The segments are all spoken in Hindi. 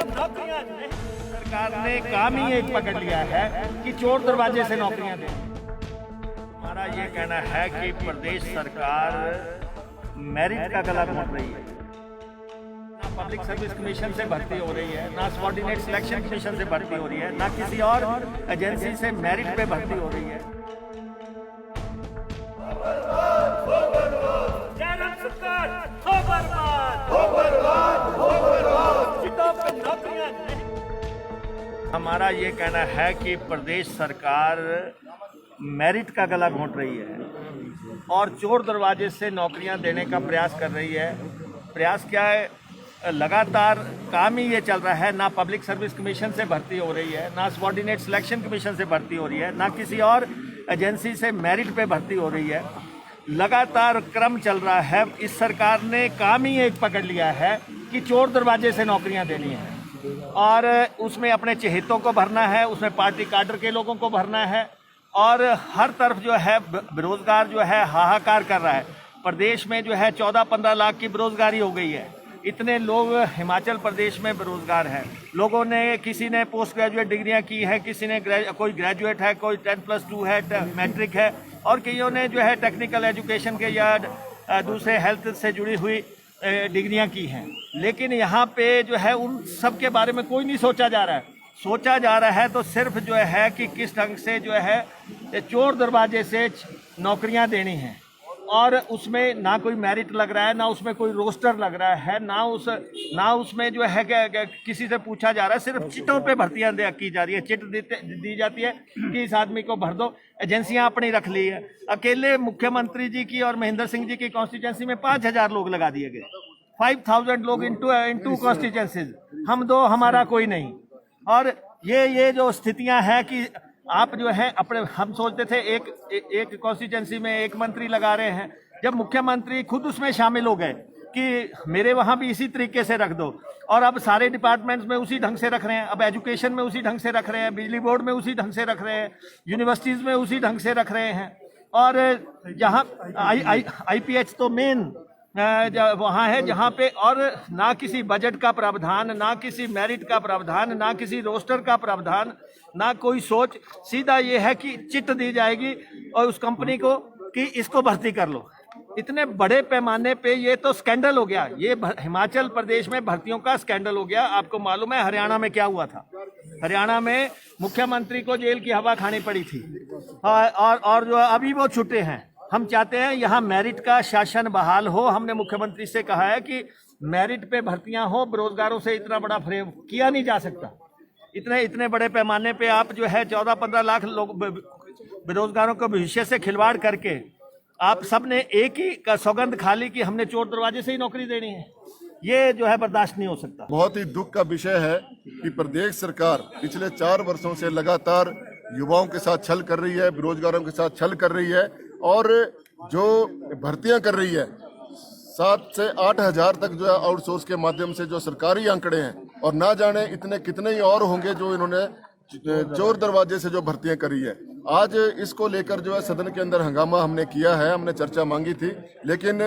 सरकार ने काम ही एक पकड़ लिया है कि चोर दरवाजे से नौकरियां दें। हमारा ये कहना है कि प्रदेश सरकार मेरिट का गला घोंट रही है। ना पब्लिक सर्विस कमीशन से भर्ती हो रही है, ना सबऑर्डिनेट सिलेक्शन कमीशन से भर्ती हो रही है, ना किसी और एजेंसी से मेरिट पे भर्ती हो रही है। हमारा ये कहना है कि प्रदेश सरकार मेरिट का गला घोंट रही है और चोर दरवाजे से नौकरियां देने का प्रयास कर रही है। प्रयास क्या है? लगातार काम ही ये चल रहा है। ना पब्लिक सर्विस कमीशन से भर्ती हो रही है, ना सबऑर्डिनेट सिलेक्शन कमीशन से भर्ती हो रही है, ना किसी और एजेंसी से मेरिट पे भर्ती हो रही है। लगातार क्रम चल रहा है। इस सरकार ने काम ही एक पकड़ लिया है कि चोर दरवाजे से नौकरियां देनी है और उसमें अपने चहेतों को भरना है, उसमें पार्टी काडर के लोगों को भरना है और हर तरफ जो है बेरोजगार जो है हाहाकार कर रहा है। प्रदेश में जो है 14-15 लाख की बेरोजगारी हो गई है। इतने लोग हिमाचल प्रदेश में बेरोजगार हैं। लोगों ने, किसी ने पोस्ट ग्रेजुएट डिग्रियां की हैं, किसी ने कोई ग्रेजुएट है, कोई 10+2 है, मैट्रिक है और कईयों ने जो है टेक्निकल एजुकेशन के या दूसरे हेल्थ से जुड़ी हुई डिग्रियां की हैं। लेकिन यहाँ पे जो है उन सब के बारे में कोई नहीं सोचा जा रहा है। सोचा जा रहा है तो सिर्फ जो है कि किस ढंग से जो है चोर दरवाजे से नौकरियां देनी हैं और उसमें ना कोई मेरिट लग रहा है, ना उसमें कोई रोस्टर लग रहा है, ना उसमें जो है किसी से पूछा जा रहा है। सिर्फ चिटों पे भर्तियां की जा रही है। चिट दी जाती है कि इस आदमी को भर दो। एजेंसियां अपनी रख ली है। अकेले मुख्यमंत्री जी की और महेंद्र सिंह जी की कॉन्स्टिट्यूंसी में 5,000 लोग लगा दिए गए। 5,000 लोग इनटू कॉन्स्टिट्यूंसीज। हम दो, हमारा कोई नहीं। और ये जो स्थितियां हैं कि आप जो है अपने, हम सोचते थे एक कॉन्स्टिट्यूंसी में एक मंत्री लगा रहे हैं, जब मुख्यमंत्री खुद उसमें शामिल हो गए कि मेरे वहां भी इसी तरीके से रख दो और अब सारे डिपार्टमेंट्स में उसी ढंग से रख रहे हैं। अब एजुकेशन में उसी ढंग से रख रहे हैं, बिजली बोर्ड में उसी ढंग से रख रहे हैं, यूनिवर्सिटीज में उसी ढंग से रख रहे हैं और जहाँ IPH तो मेन वहाँ है जहाँ पे, और ना किसी बजट का प्रावधान, ना किसी मेरिट का प्रावधान, ना किसी रोस्टर का प्रावधान, ना कोई सोच। सीधा ये है कि चिट दी जाएगी और उस कंपनी को कि इसको भर्ती कर लो। इतने बड़े पैमाने पे ये तो स्कैंडल हो गया। ये हिमाचल प्रदेश में भर्तियों का स्कैंडल हो गया। आपको मालूम है हरियाणा में क्या हुआ था? हरियाणा में मुख्यमंत्री को जेल की हवा खानी पड़ी थी और जो अभी वो छुट्टे हैं। हम चाहते हैं यहाँ मेरिट का शासन बहाल हो। हमने मुख्यमंत्री से कहा है कि मेरिट पे भर्तियां हो। बेरोजगारों से इतना बड़ा फ्रेम किया नहीं जा सकता। इतने बड़े पैमाने पे आप जो है 14-15 लाख लोग बेरोजगारों के भविष्य से खिलवाड़ करके आप सब ने एक ही का सौगंध खा ली कि हमने चोर दरवाजे से ही नौकरी देनी है। ये जो है बर्दाश्त नहीं हो सकता। बहुत ही दुख का विषय है कि प्रदेश सरकार पिछले 4 वर्षों से लगातार युवाओं के साथ छल कर रही है, बेरोजगारों के साथ छल कर रही है और जो भर्तियां कर रही है 7 से 8 हजार तक जो है आउटसोर्स के माध्यम से जो सरकारी आंकड़े हैं, और ना जाने इतने कितने ही और होंगे जो इन्होंने चोर दरवाजे से जो भर्तियां करी है। आज इसको लेकर जो है सदन के अंदर हंगामा हमने किया है, हमने चर्चा मांगी थी, लेकिन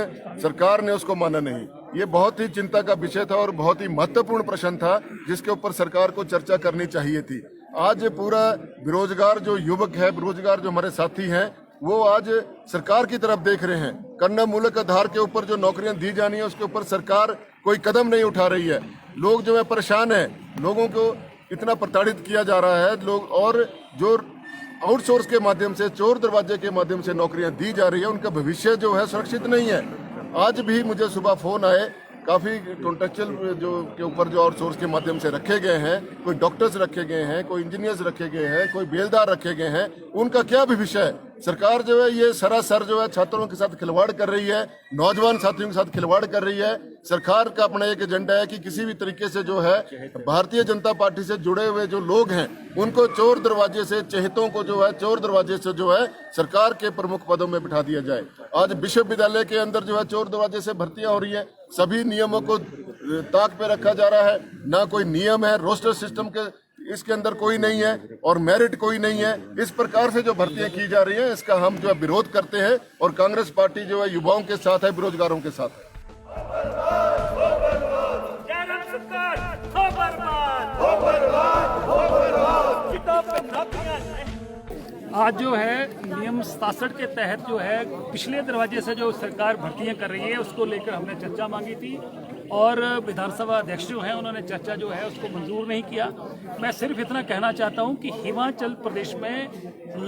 सरकार ने उसको माना नहीं। ये बहुत ही चिंता का विषय था और बहुत ही महत्वपूर्ण प्रश्न था जिसके ऊपर सरकार को चर्चा करनी चाहिए थी। आज पूरा बेरोजगार जो युवक है, बेरोजगार जो हमारे साथी हैं, वो आज सरकार की तरफ देख रहे हैं। कन्ना मूलक आधार के ऊपर जो नौकरियां दी जानी है उसके ऊपर सरकार कोई कदम नहीं उठा रही है। लोग जो है परेशान है, लोगों को इतना प्रताड़ित किया जा रहा है लोग, और जो आउटसोर्स के माध्यम से, चोर दरवाजे के माध्यम से नौकरियां दी जा रही है, उनका भविष्य जो है सुरक्षित नहीं है। आज भी मुझे सुबह फोन आए, काफ़ी कॉन्ट्रेक्चुअल जो के ऊपर जो आउटसोर्स के माध्यम से रखे गए हैं, कोई डॉक्टर्स रखे गए हैं, कोई इंजीनियर्स रखे गए हैं, कोई बेलदार रखे गए हैं, उनका क्या भविष्य है? सरकार जो है ये सरासर जो है छात्रों के साथ खिलवाड़ कर रही है, नौजवान साथियों के साथ खिलवाड़ कर रही है। सरकार का अपना एक एजेंडा है कि किसी भी तरीके से जो है भारतीय जनता पार्टी से जुड़े हुए जो लोग हैं उनको चोर दरवाजे से, चहेतों को जो है चोर दरवाजे से जो है सरकार के प्रमुख पदों में बिठा दिया जाए। आज विश्वविद्यालय के अंदर जो है चोर दरवाजे से भर्तियां हो रही है। सभी नियमों को ताक पे रखा जा रहा है, ना कोई नियम है, रोस्टर सिस्टम के इसके अंदर कोई नहीं है और मेरिट कोई नहीं है। इस प्रकार से जो भर्तियां की जा रही हैं इसका हम जो है विरोध करते हैं और कांग्रेस पार्टी जो है युवाओं के साथ है, बेरोजगारों के साथ है। आज जो है नियम 67 के तहत जो है पिछले दरवाजे से जो सरकार भर्तियां कर रही है उसको लेकर हमने चर्चा मांगी थी और विधानसभा अध्यक्ष जो हैं उन्होंने चर्चा जो है उसको मंजूर नहीं किया। मैं सिर्फ इतना कहना चाहता हूं कि हिमाचल प्रदेश में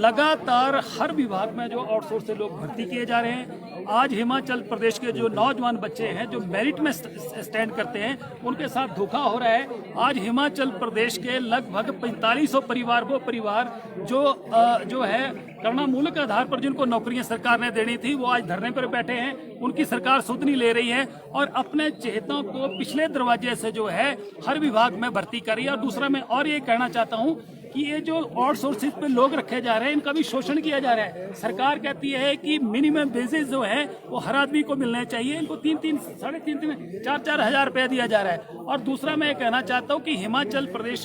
लगातार हर विभाग में जो आउटसोर्स से लोग भर्ती किए जा रहे हैं। आज हिमाचल प्रदेश के जो नौजवान बच्चे हैं जो मेरिट में स्टैंड करते हैं उनके साथ धोखा हो रहा है। आज हिमाचल प्रदेश के लगभग 4500 परिवार वो परिवार जो है करुणामूलक आधार पर जिनको नौकरियां सरकार ने देनी थी वो आज धरने पर बैठे हैं। उनकी सरकार सुध नहीं ले रही है और अपने चहेतों को पिछले दरवाजे से जो है हर विभाग में भर्ती कर रही है। और दूसरा मैं और ये कहना चाहता हूँ कि ये जो आउटसोर्सिंग पे लोग रखे जा रहे हैं इनका भी शोषण किया जा रहा है। सरकार कहती है कि मिनिमम वेजेस जो है वो हर आदमी को मिलने चाहिए, इनको 3-3, 3.5, 4-4 हज़ार रुपया दिया जा रहा है। और दूसरा मैं कहना चाहता हूँ कि हिमाचल प्रदेश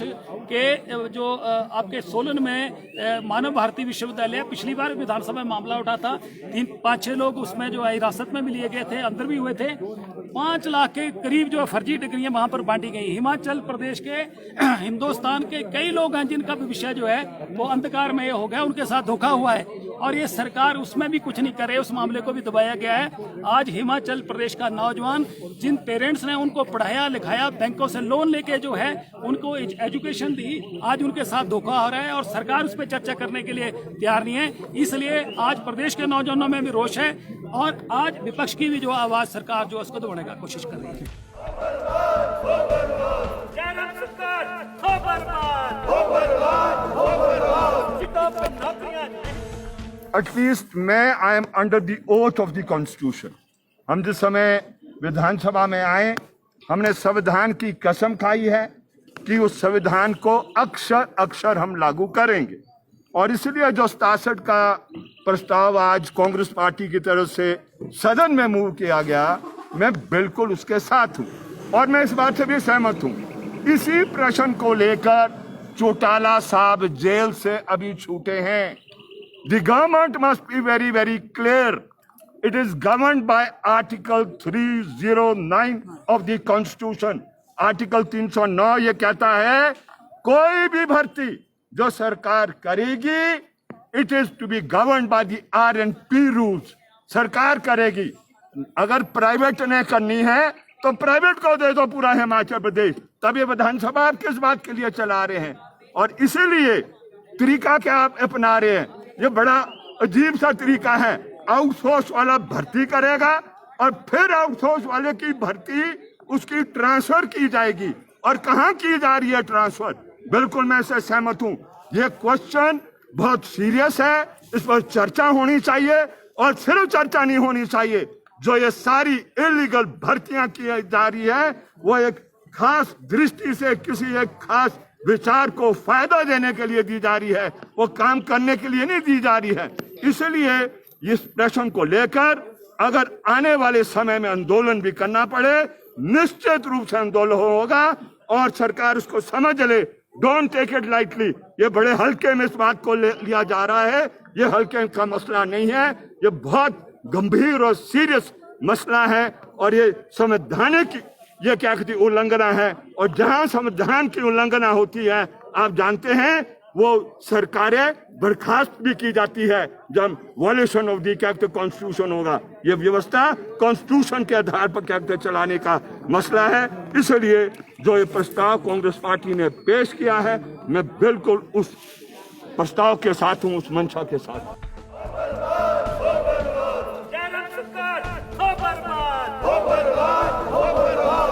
के जो आपके सोलन में मानव भारती विश्वविद्यालय पिछली बार विधानसभा में मामला उठा था, 5-6 लोग उसमें जो हिरासत में भी लिए गए थे, अंदर भी हुए थे। 5 लाख के करीब जो फर्जी डिग्रियां वहां पर बांटी गई। हिमाचल प्रदेश के हिंदुस्तान के कई लोग हैं जिनका भविष्य जो है वो अंधकार में हो गया, उनके साथ धोखा हुआ है और ये सरकार उसमें भी कुछ नहीं करे, उस मामले को भी दबाया गया है। आज हिमाचल प्रदेश का नौजवान जिन पेरेंट्स ने उनको पढ़ाया लिखाया, बैंकों से लोन लेके जो है उनको एजुकेशन दी, आज उनके साथ धोखा हो रहा है और सरकार उस पर चर्चा करने के लिए तैयार नहीं है। इसलिए आज प्रदेश के नौजवानों में भी रोष है और आज विपक्ष की भी जो आवाज सरकार जो उसको दबाने का कोशिश कर रही है। At least I am under the oath of the Constitution. हम जिस समय विधानसभा में आए हमने संविधान की कसम खाई है कि उस संविधान को अक्षर अक्षर हम लागू करेंगे और इसलिए जो 67 का प्रस्ताव आज कांग्रेस पार्टी की तरफ से सदन में मूव किया गया, मैं बिल्कुल उसके साथ हूं और मैं इस बात से भी सहमत हूं। इसी प्रश्न को लेकर चौटाला साहब जेल से अभी छूटे हैं। The government must be very, very clear. It is governed by Article 309 of the Constitution. Article 309 ये कहता है कोई भी भर्ती जो सरकार करेगी, it is to be governed by the R&P rules. सरकार करेगी। अगर प्राइवेट ने करनी है तो प्राइवेट को दे दो पूरा हिमाचल प्रदेश। तब ये विधानसभा आप किस बात के लिए चला रहे हैं? और इसीलिए तरीका क्या आप अपना रहे हैं, ये बड़ा अजीब सा तरीका है। आउटसोर्स वाला भर्ती करेगा और फिर आउटसोर्स वाले की भर्ती उसकी ट्रांसफर की जाएगी। और कहाँ की जा रही है ट्रांसफर? बिल्कुल मैं इससे सहमत हूँ। ये क्वेश्चन बहुत सीरियस है, इस पर चर्चा होनी चाहिए और सिर्फ चर्चा नहीं होनी चाहिए। जो ये सारी इलीगल भर्तियां की जा रही है वो एक खास दृष्टि से किसी एक खास विचार को फायदा देने के लिए दी जा रही है, वो काम करने के लिए नहीं दी जा रही है। इसलिए इस प्रश्न को लेकर अगर आने वाले समय में आंदोलन भी करना पड़े, निश्चित रूप से आंदोलन होगा और सरकार उसको समझ ले। Don't take it lightly. ये बड़े हल्के में इस बात को लिया जा रहा है। ये हल्के का मसला नहीं है, ये बहुत गंभीर और सीरियस मसला है और ये संवैधानिक ये क्या कहती उल्लंघना है। और जहां संविधान की उल्लंघना होती है आप जानते हैं वो सरकारें बर्खास्त भी की जाती है जब वॉल्यूशन ऑफ दी क्या कहते कॉन्स्टिट्यूशन होगा। ये व्यवस्था कॉन्स्टिट्यूशन के आधार पर क्या कहते चलाने का मसला है। इसलिए जो ये प्रस्ताव कांग्रेस पार्टी ने पेश किया है, मैं बिल्कुल उस प्रस्ताव के साथ हूँ, उस मंशा के साथ। हो बर्बाद, हो बर्बाद, हो बर्बाद, हो बर्बाद।